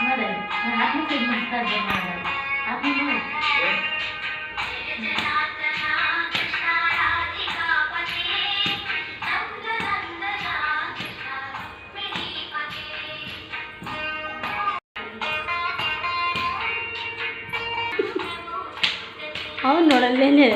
ನೋಡಲ್ಲ ಆತ್ಮ ಸಿಗ್ ಮಾಡ್ತಾ ಇದ್ದೆ ಮಾಡಲ್ಲ ಆತ್ಮ ನೋಡಿ ಅವನು ನೋಡಲ್ಲೇನೆ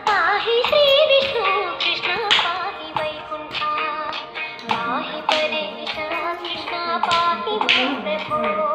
पाहि श्री विष्णु कृष्ण पाहि वैकुंठ पाहि परेश कृष्ण पाहि वै प्रभो